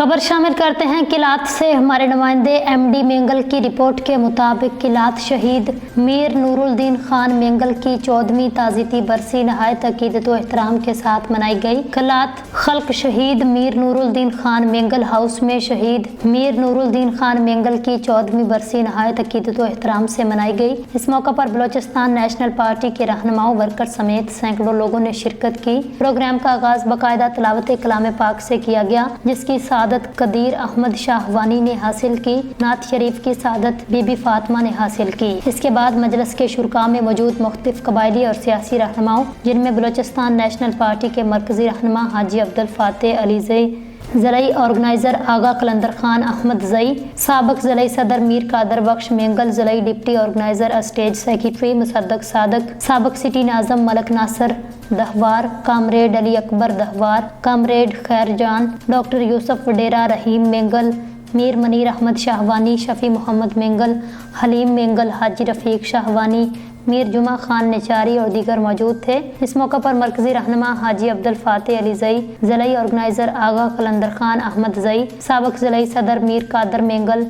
खबर शामिल करते हैं किलात से। हमारे नुमाइंदे एमडी मेंगल की रिपोर्ट के मुताबिक किलात शहीद मीर नूरुद्दीन खान मेंगल की 14वीं ताज़ीती बरसी नहायत अकीदत व एहतराम के साथ मनाई गई। किलात खल्क शहीद मीर नूरुद्दीन खान मेंगल हाउस में शहीद मीर नूरुद्दीन खान मेंगल की 14वीं बरसी नहायत अकीदत व एहतराम से मनाई गई। इस मौका पर बलोचिस्तान नेशनल पार्टी के रहनुमाओं, वर्कर समेत सैकड़ों लोगों ने शिरकत की। प्रोग्राम का आगाज बाकायदा तिलावत कलाम पाक से किया गया, जिसकी सादत कदीर अहमद शाहवानी ने हासिल की। नात शरीफ की सादत बीबी फातिमा ने हासिल की। इसके बाद मजलिस के शुरका में मौजूद मुख्तलिफ कबायली और सियासी रहनुमाओं, जिनमें बलोचिस्तान नेशनल पार्टी के मरकजी रहनुमा हाजी अब्दुल फातेह अली ज़रई, ऑर्गेनाइजर आगा कलंदर खान अहमद ज़ई, साबक ज़िला सदर मीर कादर बख्श मेंगल ज़िला, deputy organizer stage secretary Musaddiq Sadiq, साबक सिटी नाज़म Malik Nasir Dehwar, comrade Ali Akbar Dehwar, comrade Khair Jan, doctor Yousuf Wadera, Rahim Mengal, Mir Munir Ahmad Shahwani, Shafi Mohammad Mengal, Haleem Mengal, Haji Rafiq Shahwani, Mir Juma Khan नेचारी और दीगर मौजूद थे। इस मौका पर मरकजी रहनुमा हाजी अब्दुल फातेह अली ज़ई, ज़िला ऑर्गेनाइजर आगा कलंदर खान अहमद ज़ई, साबक ज़िला सदर मीर कादर मेंगल,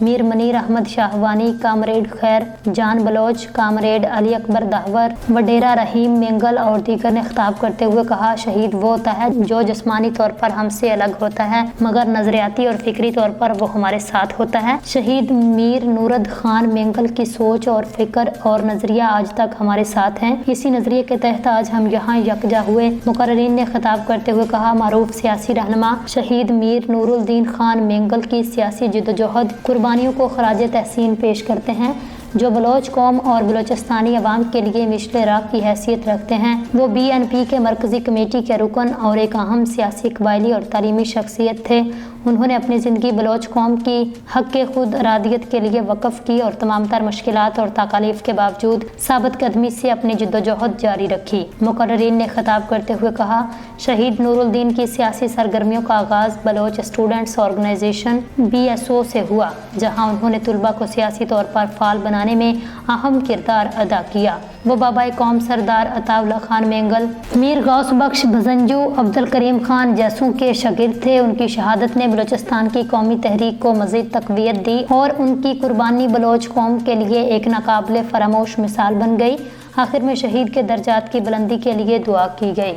मीर मनीर अहमद शाहवानी, कामरेड खैर जान बलोच, कामरेड अली अकबर दहवर, वडेरा, रहीम मेंगल और दीगर ने खिताब करते हुए कहा, शहीद वो होता है जो जिस्मानी तौर पर हमसे अलग होता है, मगर नजरियाती और फिक्री तौर पर वो हमारे साथ होता है। शहीद मीर नूरुद्दीन खान मेंगल की सोच और फिक्र और नजरिया आज तक हमारे साथ हैं। इसी नजरिए के तहत आज हम यहाँ यकजा हुए। मुकर्रिरीन ने खिताब करते हुए कहा, मारूफ सियासी रहनुमा शहीद मीर नूरुद्दीन खान मेंगल की सियासी जिद्दोजहद कुर्बानियों को खराज तहसीन पेश करते हैं, जो बलोच कौम और बलोचिस्तानी अवाम के लिए मिशले राह की हैसियत रखते हैं। वो BNP के मरकजी कमेटी के रुकन और एक अहम सियासी, कबायली और तालीमी शख्सियत थे। उन्होंने अपनी ज़िंदगी बलोच कौम की हक़ खुद इरादियत के लिए वक़फ़ की और तमाम तर मुश्किलात और तकालीफ के बावजूद साबित कदमी से अपनी जिद्दोजहद जारी रखी। मुकर्रिरीन ने खिताब करते हुए कहा, शहीद नूरुद्दीन की सियासी सरगर्मियों का आगाज़ बलोच स्टूडेंट्स ऑर्गेनाइजेशन BSO से हुआ, जहाँ उन्होंने तुलबा को सियासी तौर पर फ़ाल बनाने में अहम किरदार अदा किया। वो बाबाए कौम सरदार अताउल्लाह खान मेंगल, मीर गौस बख्श भजंजू, अब्दुल करीम खान जैसों के शागिर्द थे। उनकी शहादत ने बलोचिस्तान की कौमी तहरीक को मज़ीद तक़वियत दी और उनकी कुर्बानी बलोच कौम के लिए एक नाकाबिले फरामोश मिसाल बन गई। आखिर में शहीद के दर्जात की बुलंदी के लिए दुआ की गई।